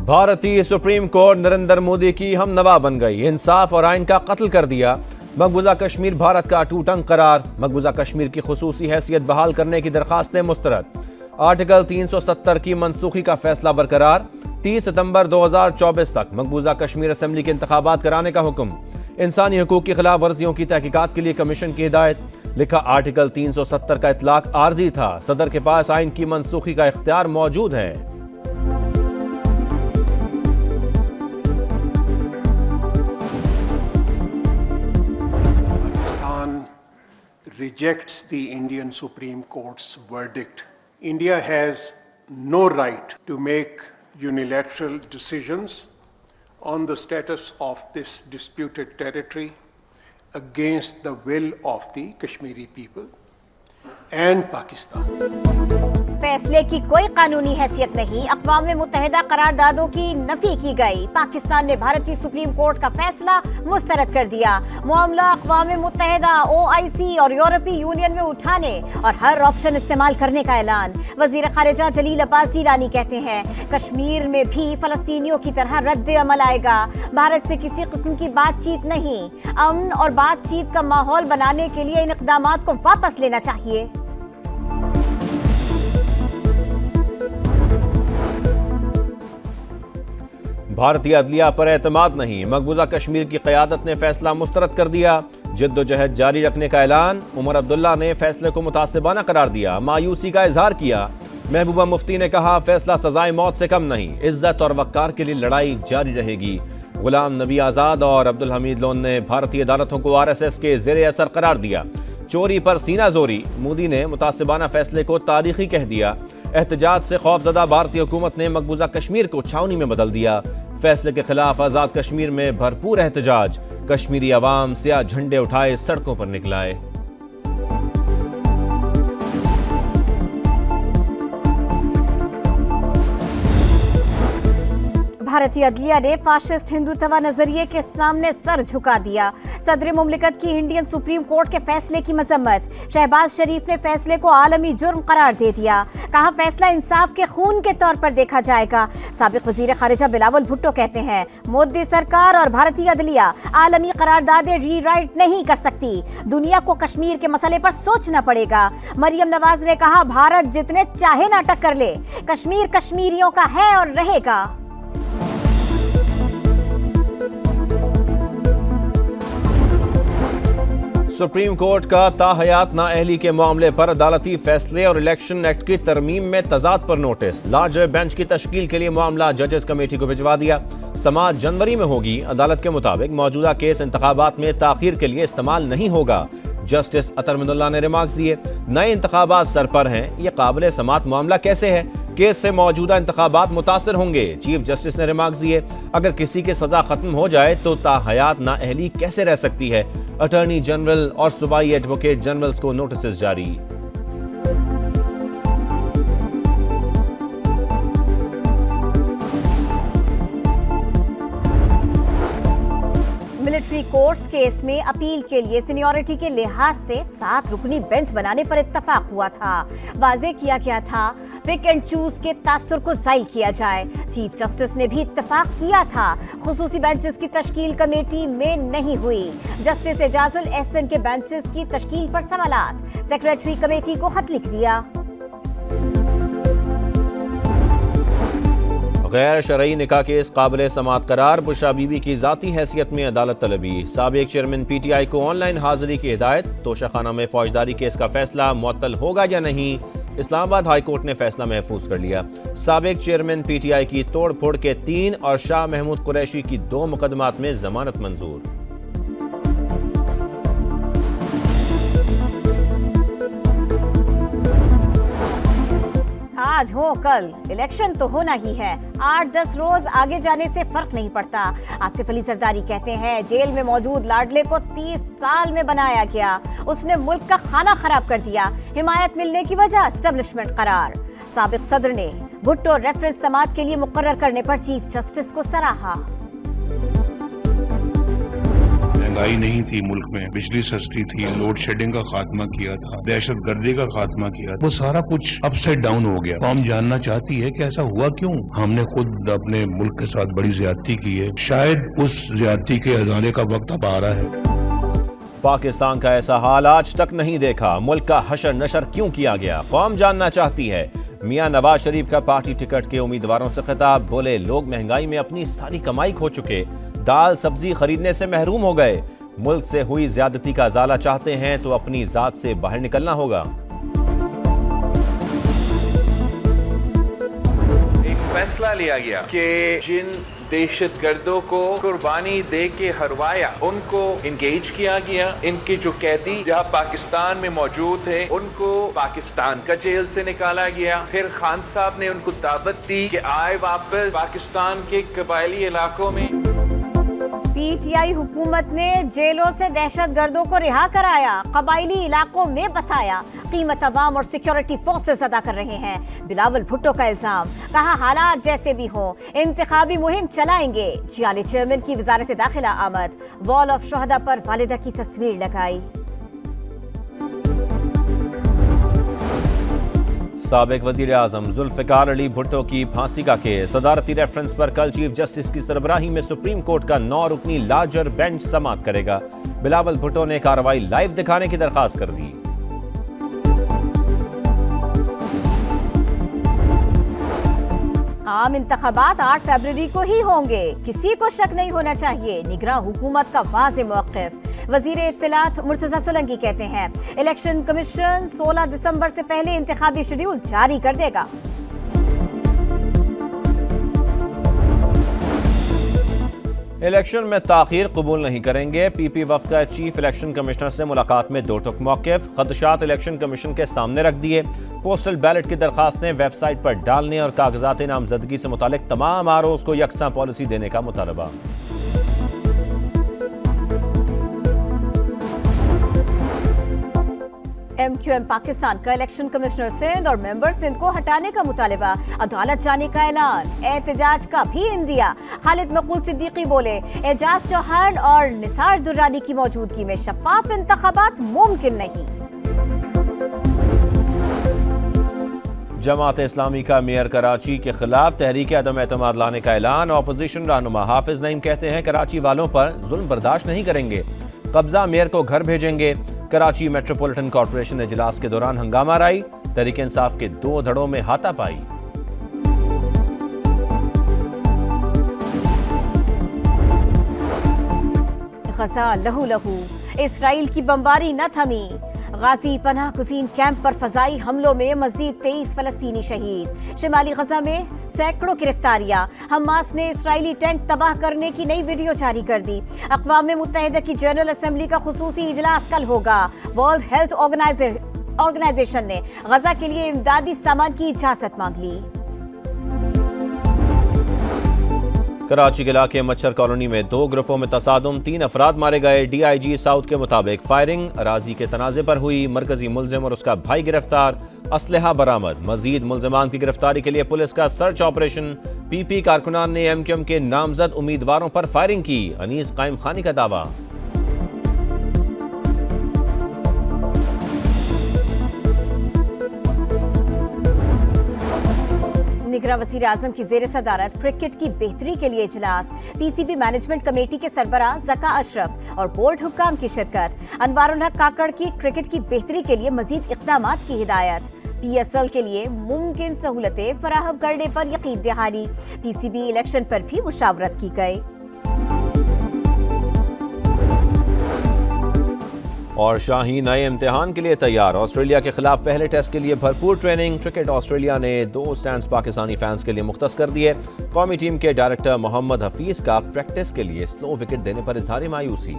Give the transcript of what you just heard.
भारतीय supreme court Narendra Modi की हम नवा बन गई, इंसाफ और आइन का कत्ल कर दिया। मकबूजा कश्मीर भारत का अटूट अंग करार, मकबूजा कश्मीर की खुसूसी हैसियत बहाल करने की दरखास्तें मुस्तरद। आर्टिकल 370 की मनसूखी का फैसला बरकरार, 30 सितंबर 2024 तक मकबूजा कश्मीर असेंबली के इंतखाबात कराने का हुक्म। इंसानी हकूक की खिलाफ वर्जियों की तहकीकात के लिए कमीशन की हिदायत। लिखा, आर्टिकल 370 का इतलाक आर्जी था, सदर के पास आइन की मनसूखी का इख्तियार मौजूद है। Rejects the Indian Supreme Court's verdict. India has no right to make unilateral decisions on the status of this disputed territory against the will of the Kashmiri people and Pakistan. फैसले की कोई कानूनी हैसियत नहीं, अक़वाम मुत्तहिदा करारदादों की नफी की गई। पाकिस्तान ने भारतीय सुप्रीम कोर्ट का फैसला मुस्तरद कर दिया। मामला अक़वाम मुत्तहिदा, OIC और यूरोपीय यूनियन में उठाने और हर ऑप्शन इस्तेमाल करने का ऐलान। वज़ीर ख़ारिजा जलील अब्बास जिलानी कहते हैं, कश्मीर में भी फ़लस्तीनियों की तरह रद्द अमल आएगा। भारत से किसी किस्म की बातचीत नहीं, अमन और बातचीत का माहौल बनाने के लिए इन इक़दामात को वापस लेना चाहिए। भारतीय अदलिया पर एतमाद नहीं, मकबूजा कश्मीर की क़यादत ने फैसला मुस्तरद कर दिया। जद्दोजहद जारी रखने का ऐलान। उमर अब्दुल्ला ने फैसले को मुतासिबाना करार दिया, मायूसी का इजहार किया। महबूबा मुफ्ती ने कहा, फैसला सजाए मौत से कम नहीं, इज्जत और वक़ार के लिए लड़ाई जारी रहेगी। गुलाम नबी आज़ाद और अब्दुल हमीद लोन ने भारतीय अदालतों को RSS के ज़ेरे असर करार दिया। चोरी पर सीना जोरी, मोदी ने मुतासिबाना फैसले को तारीखी कह दिया। एहतजाज से खौफजदा भारतीय हुकूमत ने मकबूजा कश्मीर को छावनी में बदल दिया। फैसले के खिलाफ आज़ाद कश्मीर में भरपूर एहतजाज, कश्मीरी अवाम सियाह झंडे उठाए सड़कों पर निकल आए। भारतीय अदलिया ने फाशिस्ट हिंदुत्व नजरिए के सामने सर झुका दिया। सदर मुमलिकत की इंडियन सुप्रीम कोर्ट के फैसले की मजम्मत। शहबाज शरीफ ने फैसले को आलमी जुर्म करार दे दिया। कहा, फैसला इंसाफ के खून के तौर पर देखा जाएगा। साबिक वजीर खारिजा बिलावल भुट्टो कहते हैं, मोदी सरकार और भारतीय अदलिया आलमी करारदादें रीराइट नहीं कर सकती। दुनिया को कश्मीर के मसले पर सोचना पड़ेगा। मरियम नवाज ने कहा, भारत जितने चाहे नाटक कर ले, कश्मीर कश्मीरियों का है और रहेगा। सुप्रीम कोर्ट का ताहयात नाअहली के मामले पर अदालती फैसले और इलेक्शन एक्ट की तरमीम में तजाद पर नोटिस। लार्जर बेंच की तश्कील के लिए मामला जजेस कमेटी को भिजवा दिया। समाअत जनवरी में होगी। अदालत के मुताबिक मौजूदा केस इंतखाबात में ताखीर के लिए इस्तेमाल नहीं होगा। जस्टिस अतर मिनुल्लाह ने रिमार्क्स दिए, नए इंतखाबात सर पर हैं, ये काबिल समाअत मामला कैसे है? केस से मौजूदा इंतखाबात मुतासर होंगे। चीफ जस्टिस ने रिमार्क्स दिए, अगर किसी की सजा खत्म हो जाए तो ताहयात नाअहली कैसे रह सकती है? अटॉर्नी जनरल और सूबाई एडवोकेट जनरल्स को नोटिस जारी। मिलिट्री कोर्ट्स केस में अपील के लिए सीनियरिटी के लिहाज से 7 रुकनी बेंच बनाने पर इत्तफाक हुआ था। वाज़ेह किया गया था, पिक एंड चूज के तासुर को ज़ाइल किया जाए। चीफ जस्टिस ने भी इत्तफाक किया था। खुसूसी बेंचेस की तश्कील कमेटी में नहीं हुई। जस्टिस एजाजुल एहसन के बेंचेस की तश्कील पर सवालात। सेक्रेटरी कमेटी को खत लिख दिया। गैर शरई निकाह केस काबिल समाअत करार। बुशरा बीबी की जाती हैसियत में अदालत तलबी। साबिक चेयरमैन PTI को ऑनलाइन हाजिरी की हिदायत। तोशाखाना में फौजदारी केस का फैसला मुअत्तल होगा या नहीं, इस्लामाबाद हाई कोर्ट ने फैसला महफूज कर लिया। साबिक चेयरमैन PTI की तोड़ फोड़ के 3 और शाह महमूद कुरैशी की 2 मुकदमात में जमानत मंजूर। आज हो कल इलेक्शन तो होना ही है। 8-10 रोज आगे जाने से फर्क नहीं पड़ता। आसिफ अली जरदारी कहते हैं, जेल में मौजूद लाडले को 30 साल में बनाया गया, उसने मुल्क का खाना खराब कर दिया। हिमायत मिलने की वजह एस्टेब्लिशमेंट करार। साबिक सदर ने भुट्टो रेफरेंस समाअत के लिए मुकर्रर करने पर चीफ जस्टिस को सराहा। महंगाई नहीं थी मुल्क में, बिजली सस्ती थी, लोड शेडिंग का खात्मा किया था, दहशत गर्दी का खात्मा किया, वो सारा कुछ अपसाइड डाउन हो गया। कौम जानना चाहती है कि ऐसा हुआ क्यों। हमने खुद अपने मुल्क के साथ बड़ी ज्यादती की है, शायद उस ज्यादती के अजाले का वक्त अब आ रहा है। पाकिस्तान का ऐसा हाल आज तक नहीं देखा, मुल्क का हशर नशर क्यों किया गया, कौम जानना चाहती है। मियां नवाज शरीफ का पार्टी टिकट के उम्मीदवारों से खिताब, बोले लोग महंगाई में अपनी सारी कमाई खो चुके, दाल सब्जी खरीदने से महरूम हो गए, मुल्क से हुई ज्यादती का अजाला चाहते हैं तो अपनी जात से बाहर निकलना होगा। एक फैसला लिया गया कि जिन दहशतगर्दों को कुर्बानी दे के हरवाया उनको इंगेज किया गया, इनके जो कैदी जहाँ पाकिस्तान में मौजूद थे उनको पाकिस्तान का जेल से निकाला गया। फिर खान साहब ने उनको दावत दी कि आए वापस पाकिस्तान के कबायली इलाकों में। पीटीआई हुकूमत ने जेलों से दहशतगर्दों को रिहा कराया, कबायली इलाकों में बसाया, कीमत अवाम और सिक्योरिटी फोर्सेस अदा कर रहे हैं। बिलावल भुट्टो का इल्जाम, कहा हालात जैसे भी हों इंतखाबी मुहिम चलाएंगे। जियाली चेयरमैन की वजारत दाखिला आमद, वॉल ऑफ शोहदा पर वालिदा की तस्वीर लगाई। साबिक वजीर आजम जुल्फिकार अली भुट्टो की फांसी का केस, सदारती रेफरेंस पर कल चीफ जस्टिस की सरबराही में सुप्रीम कोर्ट का 9 रुकनी लार्जर बेंच समाअत करेगा। बिलावल भुट्टो ने कार्रवाई लाइव दिखाने की दरखास्त कर दी। आम इंतखाबात 8 फरवरी को ही होंगे, किसी को शक नहीं होना चाहिए, निगरां हुकूमत का वाज़ेह मौक़िफ़। वज़ीर इत्तलात मुर्तज़ा सोलंकी कहते हैं इलेक्शन कमीशन 16 दिसंबर से पहले इंतखाबी शेड्यूल जारी कर देगा। इलेक्शन में ताखीर कबूल नहीं करेंगे, पीपी वफ्द का चीफ इलेक्शन कमिश्नर से मुलाकात में दो टुक मौक़िफ़, खदशात इलेक्शन कमीशन के सामने रख दिए। पोस्टल बैलेट की दरखास्तें वेबसाइट पर डालने और कागजात नामजदगी से मुतालिक तमाम आरओज़ को यकसा पॉलिसी देने का मुतालबा। MQM पाकिस्तान का इलेक्शन कमिश्नर सिंध और मेंबर सिंध को हटाने का मुतालबा, अदालत जाने का ऐलान, एहतजाज का भी इंदिया। खालिद मकबूल सिद्दीकी बोले एजाज चौहान और निसार दुर्रानी की मौजूदगी में शफाफ इंतखाबात मुमकिन नहीं। जमात इस्लामी का मेयर कराची के खिलाफ तहरीक अदम एतमाद लाने का ऐलान, ऑपोजिशन रहनुमा हाफिज नईम कहते हैं कराची वालों पर जुल्म बर्दाश्त नहीं करेंगे, कब्जा मेयर को घर भेजेंगे। कराची मेट्रोपॉलिटन कॉर्पोरेशन इजलास के दौरान हंगामा राई, तहरीक इंसाफ के 2 धड़ों में हाथापाई। गजा लहू लहू, इसराइल की बमबारी न थमी, गाजी पनाह गुज़ीन कैंप पर फजाई हमलों में मजीद 23 फलस्तीनी शहीद। शिमाली गजा में सैकड़ों गिरफ्तारियां, हमास ने इसराइली टैंक तबाह करने की नई वीडियो जारी कर दी। अक़वाम मुत्तहिदा की जनरल असेंबली का खुसूसी इजलास कल होगा। वर्ल्ड हेल्थ ऑर्गेनाइजेशन ने गजा के लिए इमदादी सामान की इजाजत मांग ली। कराची के इलाके मच्छर कॉलोनी में 2 ग्रुपों में तसादुम, 3 अफराद मारे गए। DIG साउथ के मुताबिक फायरिंग अराजी के तनाजे पर हुई, मरकजी मुलजिम और उसका भाई गिरफ्तार, असलहा बरामद। मजीद मुलजिमान की गिरफ्तारी के लिए पुलिस का सर्च ऑपरेशन। PP कारकुनान ने MQM के नामजद उम्मीदवारों पर फायरिंग की, अनीस कायम खानी का दावा। निगरां वज़ीर आज़म की ज़ेर सदारत क्रिकेट की बेहतरी के लिए इजलास, PCB मैनेजमेंट कमेटी के सरबराह ज़का अशरफ और बोर्ड हुक्काम की शिरकत। अनवारुल हक काकड़ की क्रिकेट की बेहतरी के लिए मजीद इक़दामात की हिदायत। PSL के लिए मुमकिन सहूलतें फराहम करने पर यकीन दहानी। PCB इलेक्शन पर भी मुशावरत की गई। और शाही नए इम्तिहान के लिए तैयार, ऑस्ट्रेलिया के खिलाफ पहले टेस्ट के लिए भरपूर ट्रेनिंग। क्रिकेट ऑस्ट्रेलिया ने 2 स्टैंड्स पाकिस्तानी फैंस के लिए मुख्तस कर दिए। कौमी टीम के डायरेक्टर मोहम्मद हफीज का प्रैक्टिस के लिए स्लो विकेट देने पर इजहार मायूसी।